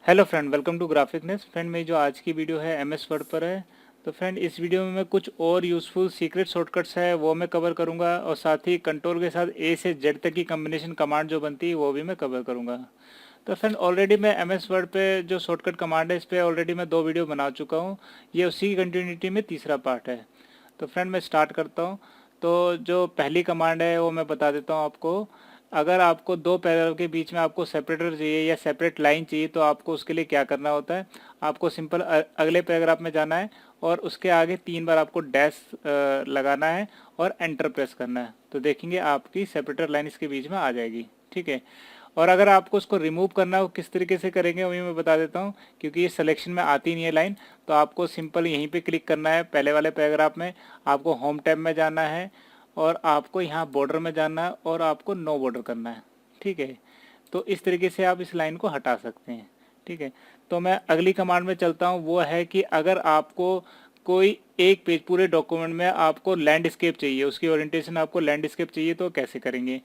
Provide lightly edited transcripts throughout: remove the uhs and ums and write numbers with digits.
Hello friend, welcome to graphicness. Friend, मेरी जो आज की वीडियो है एमएस वर्ड पर है। तो फ्रेंड, इस वीडियो में मैं कुछ और यूज़फुल सीक्रेट शॉर्टकट्स है वो मैं कवर करूंगा, और साथ ही कंट्रोल के साथ ए से जेड तक की कम्बिनेशन कमांड जो बनती है वो भी मैं कवर करूंगा। तो फ्रेंड, ऑलरेडी मैं एमएस वर्ड पे जो शॉर्टकट कमांड है इस पर ऑलरेडी मैं 2 वीडियो बना चुका हूँ। ये उसी की कंटिन्यूटी में तीसरा पार्ट है। तो फ्रेंड, मैं स्टार्ट करता हूँ। तो जो पहली कमांड है वो मैं बता देता हूँ आपको। अगर आपको 2 पैराग्राफ के बीच में आपको सेपरेटर चाहिए या सेपरेट लाइन चाहिए तो आपको उसके लिए क्या करना होता है। आपको सिंपल अगले पैराग्राफ में जाना है और उसके आगे 3 बार आपको डैश लगाना है और एंटर प्रेस करना है। तो देखेंगे आपकी सेपरेटर लाइन इसके बीच में आ जाएगी। ठीक है। और अगर आपको उसको रिमूव करना हो किस तरीके से करेंगे वही मैं बता देता हूँ, क्योंकि ये सिलेक्शन में आती नहीं है लाइन। तो आपको सिंपल यहीं पे क्लिक करना है, पहले वाले पैराग्राफ में आपको होम टैब में जाना है और आपको यहाँ बॉर्डर में जाना है और आपको नो बॉर्डर करना है। ठीक है। तो इस तरीके से आप इस लाइन को हटा सकते हैं। ठीक है। तो मैं अगली कमांड में चलता हूँ। वो है कि अगर आपको कोई एक पेज पूरे डॉक्यूमेंट में आपको लैंडस्केप चाहिए, उसकी ओरिएंटेशन आपको लैंडस्केप चाहिए, तो कैसे करेंगे।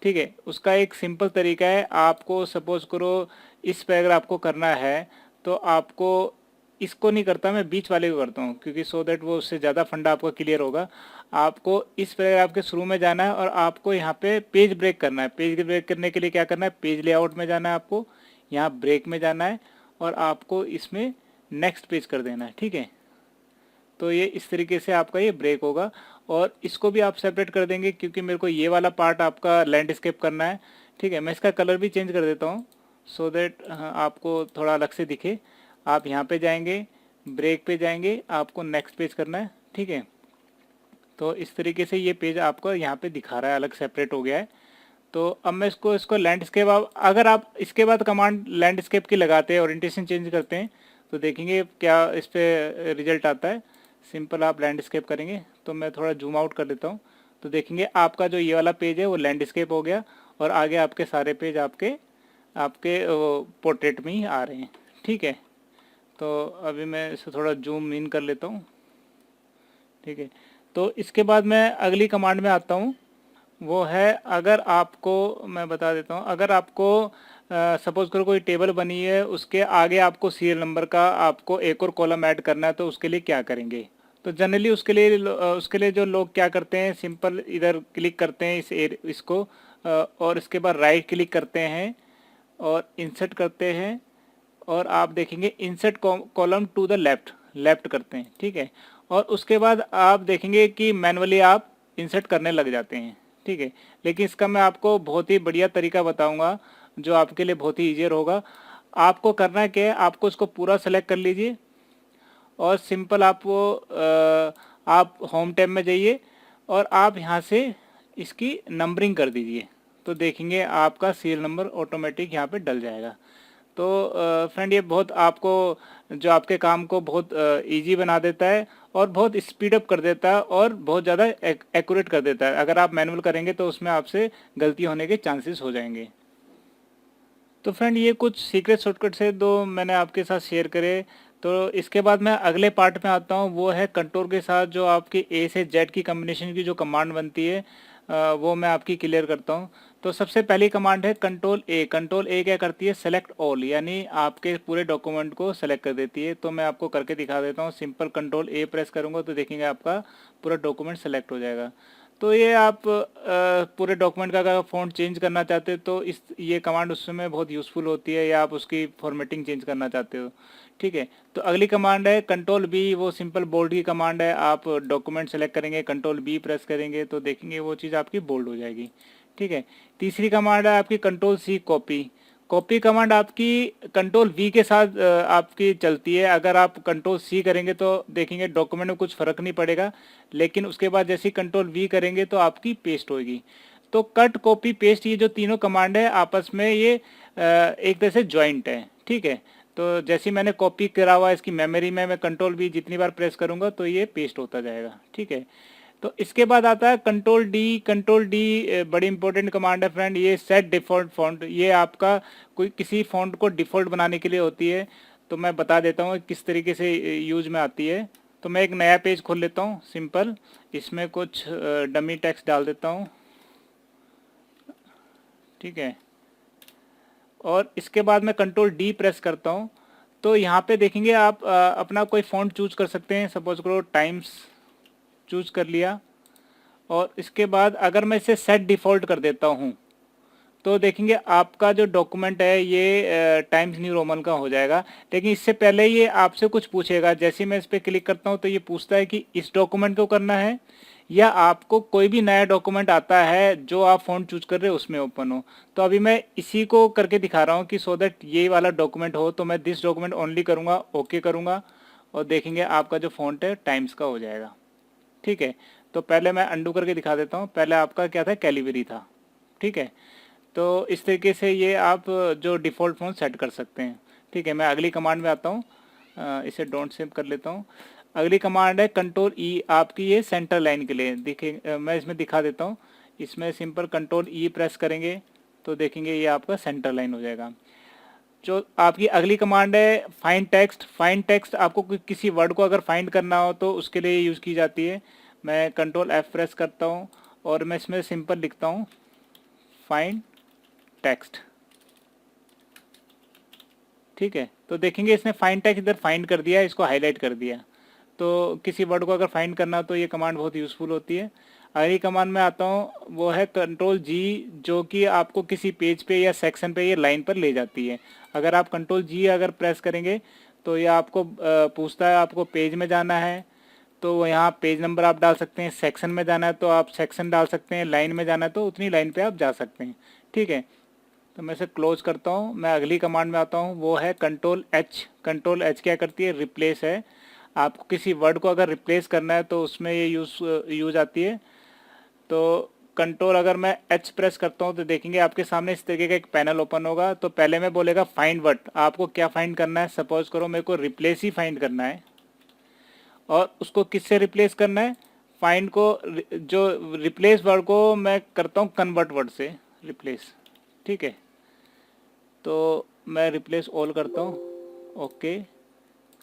ठीक है। उसका एक सिंपल तरीका है। आपको सपोज करो इस पैराग्राफ को करना है तो आपको इसको नहीं करता, मैं बीच वाले को करता हूँ, क्योंकि सो दैट वो उससे ज़्यादा फंडा आपका क्लियर होगा। आपको इस पैराग्राफ के शुरू में जाना है और आपको यहाँ पे पेज ब्रेक करना है। पेज ब्रेक करने के लिए क्या करना है, पेज लेआउट में जाना है, आपको यहाँ ब्रेक में जाना है और आपको इसमें नेक्स्ट पेज कर देना है। ठीक है। तो ये इस तरीके से आपका ये ब्रेक होगा। और इसको भी आप सेपरेट कर देंगे, क्योंकि मेरे को ये वाला पार्ट आपका लैंडस्केप करना है। ठीक है। मैं इसका कलर भी चेंज कर देता हूँ सो दैट आपको थोड़ा अलग से दिखे। आप यहाँ पे जाएंगे, ब्रेक पे जाएंगे, आपको नेक्स्ट पेज करना है। ठीक है। तो इस तरीके से ये पेज आपको यहाँ पे दिखा रहा है, अलग सेपरेट हो गया है। तो अब मैं इसको इसको लैंडस्केप, अगर आप इसके बाद कमांड लैंडस्केप की लगाते हैं, ओरिएंटेशन चेंज करते हैं, तो देखेंगे क्या इस पर रिजल्ट आता है। सिंपल आप लैंडस्केप करेंगे तो मैं थोड़ा जूम आउट कर देता हूँ। तो देखेंगे आपका जो ये वाला पेज है वो लैंडस्केप हो गया और आगे आपके सारे पेज आपके आपके पोर्ट्रेट में ही आ रहे हैं। ठीक है। तो अभी मैं इसे थोड़ा जूम इन कर लेता हूँ। ठीक है। तो इसके बाद मैं अगली कमांड में आता हूँ। वो है, अगर आपको मैं बता देता हूँ, अगर आपको सपोज करो कोई टेबल बनी है, उसके आगे आपको सीरियल नंबर का आपको एक और कॉलम ऐड करना है, तो उसके लिए क्या करेंगे। तो जनरली उसके लिए जो लोग क्या करते हैं, सिंपल इधर क्लिक करते हैं इसको और इसके बाद राइट क्लिक करते हैं और इंसर्ट करते हैं और आप देखेंगे insert column to the left left करते हैं। ठीक है। और उसके बाद आप देखेंगे कि मैनुअली आप इंसर्ट करने लग जाते हैं। ठीक है। लेकिन इसका मैं आपको बहुत ही बढ़िया तरीका बताऊंगा जो आपके लिए बहुत ही ईजियर होगा। आपको करना क्या है, आपको इसको पूरा सेलेक्ट कर लीजिए और सिंपल आप होम टैब में जाइए और आप यहाँ से इसकी नंबरिंग कर दीजिए। तो देखेंगे आपका सीरियल नंबर ऑटोमेटिक यहाँ पे डल जाएगा। तो फ्रेंड, ये बहुत आपको जो आपके काम को बहुत इजी बना देता है और बहुत स्पीड अप कर देता है और बहुत ज़्यादा एक्यूरेट कर देता है। अगर आप मैनुअल करेंगे तो उसमें आपसे गलती होने के चांसेस हो जाएंगे। तो फ्रेंड, ये कुछ सीक्रेट शॉर्टकट्स है दो मैंने आपके साथ शेयर करे। तो इसके बाद मैं अगले पार्ट में आता हूँ। वो है कंट्रोल के साथ जो आपकी ए से जेड की कम्बिनेशन की जो कमांड बनती है वो मैं आपकी क्लियर करता हूँ। तो सबसे पहली कमांड है कंट्रोल ए। कंट्रोल ए क्या करती है, सेलेक्ट ऑल, यानी आपके पूरे डॉक्यूमेंट को सेलेक्ट कर देती है। तो मैं आपको करके दिखा देता हूँ। सिंपल कंट्रोल ए प्रेस करूँगा तो देखेंगे आपका पूरा डॉक्यूमेंट सेलेक्ट हो जाएगा। तो ये आप पूरे डॉक्यूमेंट का अगर फ़ॉन्ट चेंज करना चाहते हो तो ये कमांड उस समय बहुत यूज़फुल होती है, या आप उसकी फॉर्मेटिंग चेंज करना चाहते हो। ठीक है। तो अगली कमांड है कंट्रोल बी। वो सिंपल बोल्ड की कमांड है। आप डॉक्यूमेंट सेलेक्ट करेंगे, कंट्रोल बी प्रेस करेंगे तो देखेंगे वो चीज़ आपकी बोल्ड हो जाएगी। ठीक है। तीसरी कमांड है आपकी control C copy. Copy command आपकी कंट्रोल वी के साथ आपकी चलती है। अगर आप कंट्रोल सी करेंगे तो देखेंगे डॉक्यूमेंट में कुछ फ़र्क नहीं पड़ेगा, लेकिन उसके बाद जैसे ही कंट्रोल वी करेंगे तो आपकी पेस्ट होगी। तो कट कॉपी पेस्ट ये जो तीनों कमांड है आपस में ये एक तरह से ज्वाइंट है। ठीक है। तो जैसे ही मैंने कॉपी करा हुआ इसकी मेमोरी में, मैं कंट्रोल वी जितनी बार प्रेस करूँगा तो ये पेस्ट होता जाएगा। ठीक है। तो इसके बाद आता है कंट्रोल डी। कंट्रोल डी बड़ी इंपॉर्टेंट कमांड है फ्रेंड। ये सेट डिफ़ॉल्ट फॉन्ट, ये आपका कोई किसी फॉन्ट को डिफ़ॉल्ट बनाने के लिए होती है। तो मैं बता देता हूँ किस तरीके से यूज में आती है। तो मैं एक नया पेज खोल लेता हूँ सिंपल, इसमें कुछ डमी टेक्स्ट डाल देता हूँ। ठीक है। और इसके बाद मैं कंट्रोल डी प्रेस करता हूँ तो यहाँ पे देखेंगे आप अपना कोई फॉन्ट चूज कर सकते हैं। सपोज करो टाइम्स चूज कर लिया, और इसके बाद अगर मैं इसे सेट डिफ़ॉल्ट कर देता हूँ तो देखेंगे आपका जो डॉक्यूमेंट है ये टाइम्स न्यू रोमन का हो जाएगा। लेकिन इससे पहले ये आपसे कुछ पूछेगा। जैसे ही मैं इस पर क्लिक करता हूँ तो ये पूछता है कि इस डॉक्यूमेंट को करना है या आपको कोई भी नया डॉक्यूमेंट आता है जो आप फ़ॉन्ट चूज कर रहे हो उसमें ओपन हो। तो अभी मैं इसी को करके दिखा रहा हूँ कि सो दैट ये वाला डॉक्यूमेंट हो, तो मैं दिस डॉक्यूमेंट ओनली करूँगा, ओके करूँगा, और देखेंगे आपका जो फ़ॉन्ट है टाइम्स का हो जाएगा। ठीक है, तो पहले मैं अंडू करके दिखा देता हूँ। पहले आपका क्या था, कैलिबरी था। ठीक है, तो इस तरीके से ये आप जो डिफ़ॉल्ट फ़ॉन्ट सेट कर सकते हैं। ठीक है, मैं अगली कमांड में आता हूँ। इसे डोंट सेव कर लेता हूँ। अगली कमांड है कंट्रोल ई, आपकी ये सेंटर लाइन के लिए दिखे। मैं इसमें दिखा देता हूँ। इसमें सिंपल कंट्रोल ई प्रेस करेंगे तो देखेंगे ये आपका सेंटर लाइन हो जाएगा। जो आपकी अगली कमांड है फाइंड टेक्स्ट। फाइंड टेक्स्ट आपको किसी वर्ड को अगर फाइंड करना हो तो उसके लिए यूज़ की जाती है। मैं कंट्रोल एफ प्रेस करता हूँ और मैं इसमें सिंपल लिखता हूँ फाइंड टेक्स्ट। ठीक है, तो देखेंगे इसने फाइंड टेक्स्ट इधर फाइंड कर दिया, इसको हाईलाइट कर दिया। तो किसी वर्ड को अगर फाइंड करना हो तो ये कमांड बहुत यूज़फुल होती है। अगली कमांड में आता हूँ, वो है कंट्रोल जी, जो कि आपको किसी पेज पे या सेक्शन पे या लाइन पर ले जाती है। अगर आप कंट्रोल जी अगर प्रेस करेंगे तो ये आपको पूछता है आपको पेज में जाना है तो यहाँ पेज नंबर आप डाल सकते हैं, सेक्शन में जाना है तो आप सेक्शन डाल सकते हैं, लाइन में जाना है तो उतनी लाइन पे आप जा सकते हैं। ठीक है, तो मैं इसे क्लोज करता हूँ। मैं अगली कमांड में आता हूँ, वो है कंट्रोल एच। कंट्रोल एच क्या करती है, रिप्लेस है। आपको किसी वर्ड को अगर रिप्लेस करना है तो उसमें ये यूज आती है। तो कंट्रोल अगर मैं एच प्रेस करता हूँ तो देखेंगे आपके सामने इस तरीके का एक पैनल ओपन होगा। तो पहले में बोलेगा फाइंड वर्ड, आपको क्या फाइंड करना है। सपोज करो मेरे को रिप्लेस ही फाइंड करना है, और उसको किससे रिप्लेस करना है, फाइंड को जो रिप्लेस वर्ड को मैं करता हूँ कन्वर्ट वर्ड से रिप्लेस। ठीक है, तो मैं रिप्लेस ऑल करता हूँ, ओके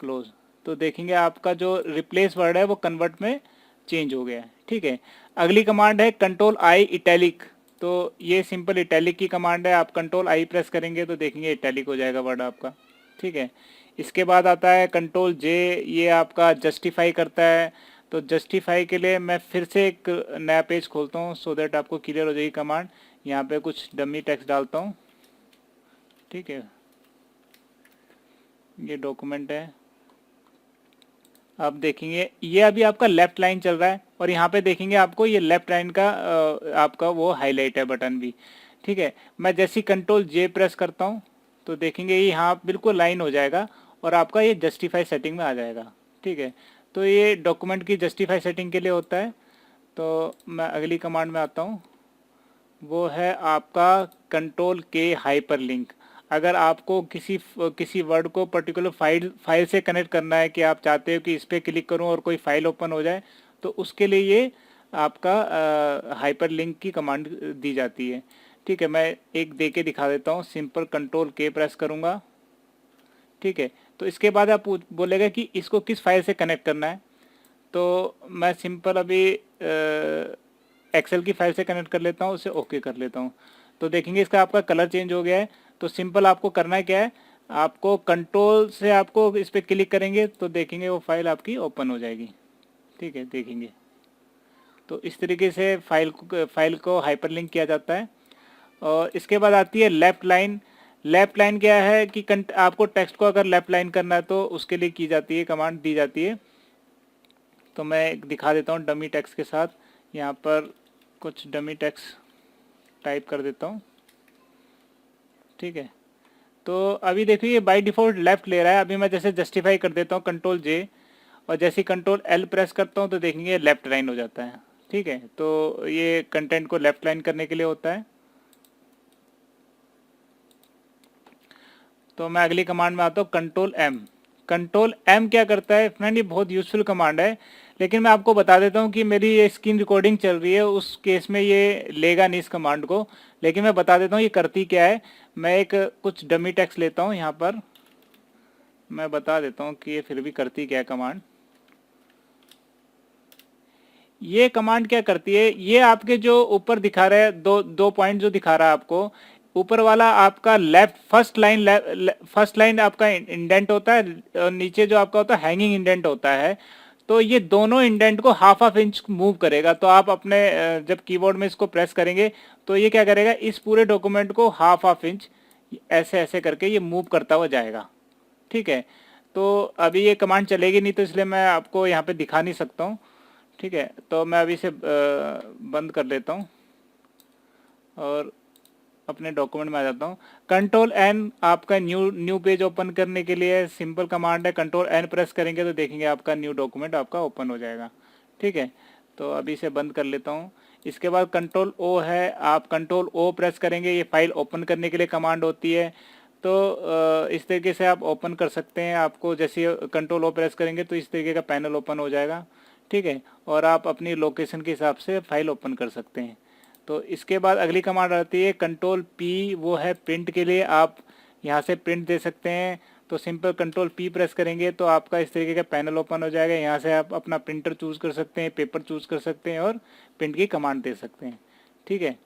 क्लोज। तो देखेंगे आपका जो रिप्लेस वर्ड है वो कन्वर्ट में चेंज हो गया है। ठीक है, अगली कमांड है कंट्रोल आई इटैलिक। तो ये सिंपल इटैलिक की कमांड है। आप कंट्रोल आई प्रेस करेंगे तो देखेंगे इटैलिक हो जाएगा वर्ड आपका। ठीक है, इसके बाद आता है कंट्रोल जे, ये आपका जस्टिफाई करता है। तो जस्टिफाई के लिए मैं फिर से एक नया पेज खोलता हूँ सो दैट आपको क्लियर हो जाएगी कमांड। यहाँ पे कुछ डमी टेक्स्ट डालता हूँ। ठीक है, ये डॉक्यूमेंट है। आप देखेंगे ये अभी आपका लेफ्ट लाइन चल रहा है और यहाँ पे देखेंगे आपको ये लेफ्ट लाइन का आपका वो हाईलाइट है बटन भी। ठीक है, मैं जैसे कंट्रोल जे प्रेस करता हूँ तो देखेंगे ये यहाँ बिल्कुल लाइन हो जाएगा और आपका ये जस्टिफाई सेटिंग में आ जाएगा। ठीक है, तो ये डॉक्यूमेंट की जस्टिफाई सेटिंग के लिए होता है। तो मैं अगली कमांड में आता हूँ, वो है आपका कंट्रोल के हाइपर लिंक। अगर आपको किसी वर्ड को पर्टिकुलर फाइल से कनेक्ट करना है कि आप चाहते हो कि इस पर क्लिक करूं और कोई फाइल ओपन हो जाए, तो उसके लिए ये आपका हाइपर लिंक की कमांड दी जाती है। ठीक है, मैं एक दे के दिखा देता हूं। सिंपल कंट्रोल के प्रेस करूंगा। ठीक है, तो इसके बाद आप बोलेगा कि इसको किस फाइल से कनेक्ट करना है। तो मैं सिंपल अभी एक्सेल की फाइल से कनेक्ट कर लेता हूँ, उसे ओके कर लेता हूँ। तो देखेंगे इसका आपका कलर चेंज हो गया है। तो सिंपल आपको करना क्या है, आपको कंट्रोल से आपको इस पर क्लिक करेंगे तो देखेंगे वो फाइल आपकी ओपन हो जाएगी। ठीक है, देखेंगे तो इस तरीके से फाइल को हाइपरलिंक किया जाता है। और इसके बाद आती है लेफ्ट लाइन। लेफ्ट लाइन क्या है कि आपको टेक्स्ट को अगर लेफ्ट लाइन करना है तो उसके लिए की जाती है, कमांड दी जाती है। तो मैं दिखा देता हूँ डमी टेक्स्ट के साथ। यहाँ पर कुछ डमी टेक्स्ट टाइप कर देता हूँ। ठीक है, तो अभी देखिए ये बाय डिफ़ॉल्ट लेफ्ट ले रहा है। अभी मैं जैसे जस्टिफाई कर देता हूँ कंट्रोल जे, और जैसे कंट्रोल एल प्रेस करता हूँ तो देखेंगे लेफ्ट लाइन हो जाता है। ठीक है, तो ये कंटेंट को लेफ्ट लाइन करने के लिए होता है। तो मैं अगली कमांड में आता हूँ कंट्रोल एम। कंट्रोल एम क्या करता है फ्रेंड, ये बहुत यूजफुल कमांड है, लेकिन मैं आपको बता देता हूँ कि मेरी ये स्क्रीन रिकॉर्डिंग चल रही है, उस केस में ये लेगा नहीं इस कमांड को। लेकिन मैं बता देता हूँ ये करती क्या है। मैं एक कुछ डमी टेक्स्ट लेता हूँ, यहाँ पर मैं बता देता हूँ कि ये फिर भी करती क्या है कमांड। ये कमांड क्या करती है, ये आपके जो ऊपर दिखा रहा है दो पॉइंट जो दिखा रहा है आपको, ऊपर वाला आपका लेफ्ट फर्स्ट लाइन आपका इंडेंट होता है और नीचे जो आपका होता है हैंगिंग इंडेंट होता है। तो ये दोनों इंडेंट को हाफ हाफ इंच मूव करेगा। तो आप अपने जब कीबोर्ड में इसको प्रेस करेंगे तो ये क्या करेगा, इस पूरे डॉक्यूमेंट को हाफ हाफ इंच ऐसे ऐसे करके ये मूव करता हुआ जाएगा। ठीक है, तो अभी ये कमांड चलेगी नहीं तो इसलिए मैं आपको यहाँ पे दिखा नहीं सकता हूँ। ठीक है, तो मैं अभी इसे बंद कर लेता हूँ और अपने डॉक्यूमेंट में आ जाता हूँ। कंट्रोल एन आपका न्यू पेज ओपन करने के लिए सिंपल कमांड है। कंट्रोल एन प्रेस करेंगे तो देखेंगे आपका न्यू डॉक्यूमेंट आपका ओपन हो जाएगा। ठीक है, तो अभी इसे बंद कर लेता हूँ। इसके बाद कंट्रोल ओ है, आप कंट्रोल ओ प्रेस करेंगे, ये फाइल ओपन करने के लिए कमांड होती है। तो इस तरीके से आप ओपन कर सकते हैं। आपको जैसे कंट्रोल ओ प्रेस करेंगे तो इस तरीके का पैनल ओपन हो जाएगा। ठीक है, और आप अपनी लोकेशन के हिसाब से फाइल ओपन कर सकते हैं। तो इसके बाद अगली कमांड आती है कंट्रोल पी, वो है प्रिंट के लिए। आप यहाँ से प्रिंट दे सकते हैं। तो सिंपल कंट्रोल पी प्रेस करेंगे तो आपका इस तरीके का पैनल ओपन हो जाएगा। यहाँ से आप अपना प्रिंटर चूज कर सकते हैं, पेपर चूज कर सकते हैं और प्रिंट की कमांड दे सकते हैं। ठीक है,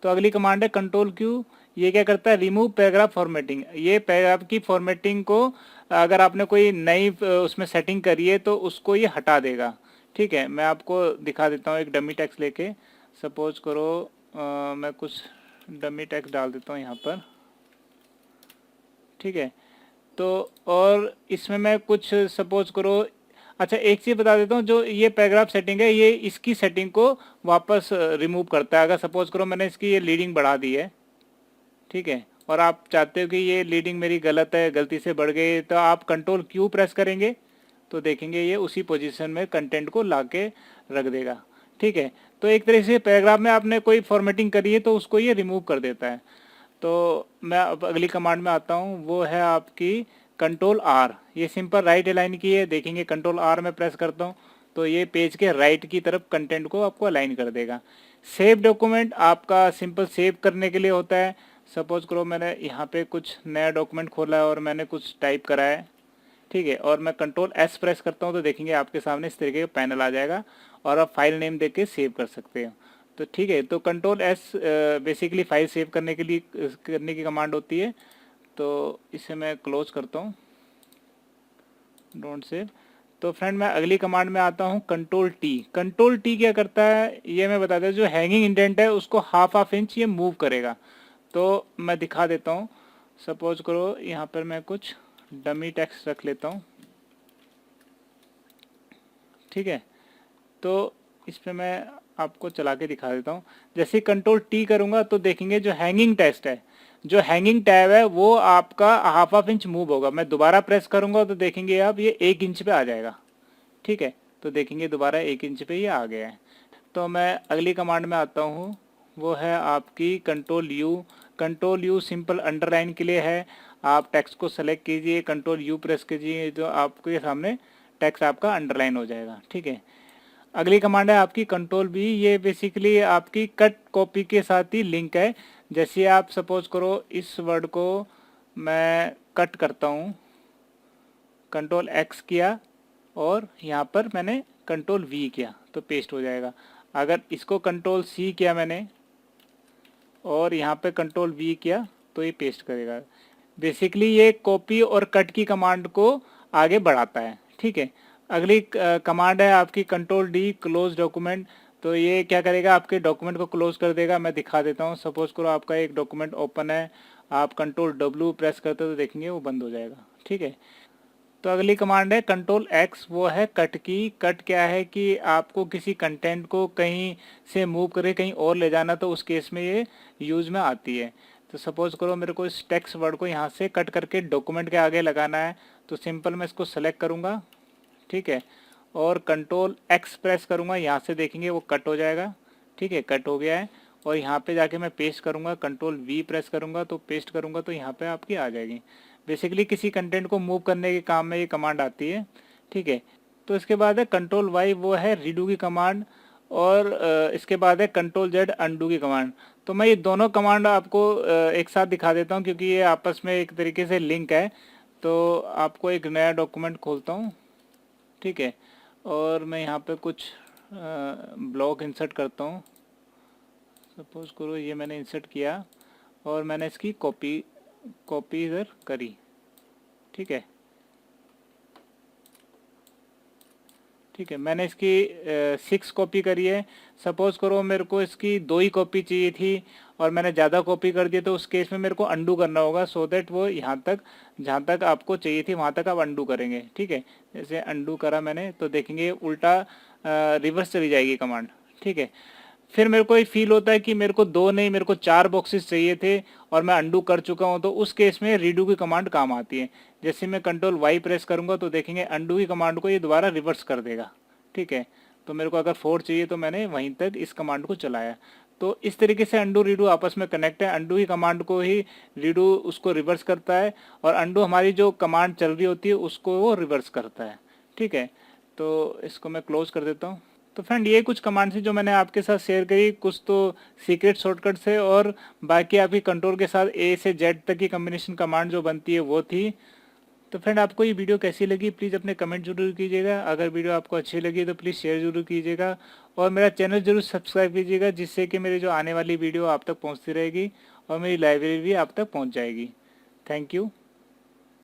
तो अगली कमांड है कंट्रोल क्यू। ये क्या करता है, रिमूव पैराग्राफ फॉर्मेटिंग। ये पैराग्राफ की फॉर्मेटिंग को अगर आपने कोई नई उसमें सेटिंग करी है तो उसको ये हटा देगा। ठीक है, मैं आपको दिखा देता हूँ एक डमी टेक्स्ट लेके। सपोज करो मैं कुछ डमी टेक्स्ट डाल देता हूँ यहाँ पर। ठीक है, तो और इसमें मैं कुछ सपोज करो, अच्छा एक चीज़ बता देता हूँ, जो ये पैराग्राफ सेटिंग है ये इसकी सेटिंग को वापस रिमूव करता है। अगर सपोज करो मैंने इसकी ये लीडिंग बढ़ा दी है, ठीक है, और आप चाहते हो कि ये लीडिंग मेरी गलत है, गलती से बढ़ गई, तो आप कंट्रोल क्यू प्रेस करेंगे तो देखेंगे ये उसी पोजीशन में कंटेंट को ला के रख देगा। ठीक है, तो एक तरह से पैराग्राफ में आपने कोई फॉर्मेटिंग करी है तो उसको ये रिमूव कर देता है। तो मैं अब अगली कमांड में आता हूँ, वो है आपकी कंट्रोल आर। ये सिंपल राइट अलाइन की है। देखेंगे कंट्रोल आर में प्रेस करता हूँ तो ये पेज के राइट की तरफ कंटेंट को आपको अलाइन कर देगा। सेव डॉक्यूमेंट आपका सिंपल सेव करने के लिए होता है। सपोज करो मैंने यहाँ पे कुछ नया डॉक्यूमेंट खोला है और मैंने कुछ टाइप करा है। ठीक है, और मैं कंट्रोल एस प्रेस करता हूँ तो देखेंगे आपके सामने इस तरीके का पैनल आ जाएगा और आप फाइल नेम देके सेव कर सकते हो। तो ठीक है, तो control S basically file save करने के लिए करने की कमांड होती है। तो इसे मैं क्लोज करता हूँ, डोंट सेव। तो फ्रेंड मैं अगली कमांड में आता हूँ, कंट्रोल टी। कंट्रोल टी क्या करता है ये मैं बताता हूँ। जो हैंगिंग इंडेंट है उसको हाफ हाफ इंच ये मूव करेगा। तो मैं दिखा देता हूँ। सपोज करो यहाँ पर मैं कुछ डमी टेक्स्ट रख लेता हूँ। ठीक है, तो इस पे मैं आपको चला के दिखा देता हूँ। जैसे कंट्रोल टी करूँगा तो देखेंगे जो हैंगिंग टेक्स्ट है, जो हैंगिंग टैब है वो आपका हाफ हाफ इंच मूव होगा। मैं दोबारा प्रेस करूँगा तो देखेंगे आप ये 1 इंच पे आ जाएगा। ठीक है, तो देखेंगे दोबारा 1 इंच पे ये आ गया है। तो मैं अगली कमांड में आता हूँ, वो है आपकी control you. Control you simple underline के लिए है। आप टेक्स्ट को सेलेक्ट कीजिए, कंट्रोल यू प्रेस कीजिए तो आपके सामने टेक्स्ट आपका अंडरलाइन हो जाएगा। ठीक है, अगली कमांड है आपकी कंट्रोल बी। ये बेसिकली आपकी कट कॉपी के साथ ही लिंक है। जैसे आप सपोज करो इस वर्ड को मैं कट करता हूँ, कंट्रोल एक्स किया और यहाँ पर मैंने कंट्रोल वी किया तो पेस्ट हो जाएगा। अगर इसको कंट्रोल सी किया मैंने और यहाँ पे कंट्रोल वी किया तो ये पेस्ट करेगा। बेसिकली ये कॉपी और कट की कमांड को आगे बढ़ाता है। ठीक है, अगली कमांड है आपकी कंट्रोल डी, क्लोज डॉक्यूमेंट। तो ये क्या करेगा, आपके डॉक्यूमेंट को क्लोज कर देगा। मैं दिखा देता हूँ। सपोज करो आपका एक डॉक्यूमेंट ओपन है, आप कंट्रोल डब्ल्यू प्रेस करते हो तो देखेंगे वो बंद हो जाएगा। ठीक है, तो अगली कमांड है कंट्रोल एक्स, वो है कट की। कट क्या है कि आपको किसी कंटेंट को कहीं से मूव करके कहीं और ले जाना, तो उस केस में ये यूज में आती है। तो सपोज करो मेरे को इस टेक्स्ट वर्ड को यहाँ से कट करके डॉक्यूमेंट के आगे लगाना है तो सिंपल मैं इसको सेलेक्ट करूँगा। ठीक है, और कंट्रोल एक्स प्रेस करूँगा, यहाँ से देखेंगे वो कट हो जाएगा। ठीक है, कट हो गया है। और यहाँ पे जाके मैं पेस्ट करूँगा, कंट्रोल वी प्रेस करूँगा तो पेस्ट करूँगा तो यहाँ पे आपकी आ जाएगी। बेसिकली किसी कंटेंट को मूव करने के काम में ये कमांड आती है। ठीक है, तो इसके बाद है कंट्रोल वाई, वो है रीडू की कमांड। और इसके बाद है कंट्रोल जेड, अनडू की कमांड। तो मैं ये दोनों कमांड आपको एक साथ दिखा देता हूँ क्योंकि ये आपस में एक तरीके से लिंक है। तो आपको एक नया डॉक्यूमेंट खोलता हूँ। ठीक है, और मैं यहाँ पे कुछ ब्लॉक इंसर्ट करता हूँ। सपोज करो ये मैंने इंसर्ट किया और मैंने इसकी कॉपी इधर करी, ठीक है। ठीक है, मैंने इसकी 6 कॉपी करी है। सपोज करो मेरे को इसकी 2 ही कॉपी चाहिए थी और मैंने ज़्यादा कॉपी कर दिया, तो उस केस में मेरे को अंडू करना होगा, सो दैट वो यहाँ तक जहाँ तक आपको चाहिए थी वहाँ तक आप अंडू करेंगे। ठीक है, जैसे अंडू करा मैंने तो देखेंगे उल्टा रिवर्स चली जाएगी कमांड। ठीक है, फिर मेरे को ये फील होता है कि मेरे को 2 नहीं, मेरे को 4 बॉक्सेस चाहिए थे और मैं अंडू कर चुका हूँ, तो उस केस में रीडू की कमांड काम आती है। जैसे मैं कंट्रोल वाई प्रेस करूँगा तो देखेंगे अंडू की कमांड को ये दोबारा रिवर्स कर देगा। ठीक है, तो मेरे को अगर 4 चाहिए तो मैंने वहीं तक इस कमांड को चलाया। तो इस तरीके से अंडू रीडू आपस में कनेक्ट है। अंडू की कमांड को ही रीडू उसको रिवर्स करता है और अंडू हमारी जो कमांड चल रही होती है उसको वो रिवर्स करता है। ठीक है, तो इसको मैं क्लोज कर देता हूँ। तो फ्रेंड ये कुछ कमांड्स थी जो मैंने आपके साथ शेयर करी, कुछ तो सीक्रेट शॉर्टकट्स है और बाकी आपकी कंट्रोल के साथ ए से जेड तक की कॉम्बिनेशन कमांड जो बनती है वो थी। तो फ्रेंड आपको ये वीडियो कैसी लगी प्लीज़ अपने कमेंट जरूर कीजिएगा। अगर वीडियो आपको अच्छी लगी तो प्लीज़ शेयर जरूर कीजिएगा और मेरा चैनल जरूर सब्सक्राइब कीजिएगा, जिससे कि मेरी जो आने वाली वीडियो आप तक पहुँचती रहेगी और मेरी लाइब्रेरी भी आप तक पहुँच जाएगी। Thank you.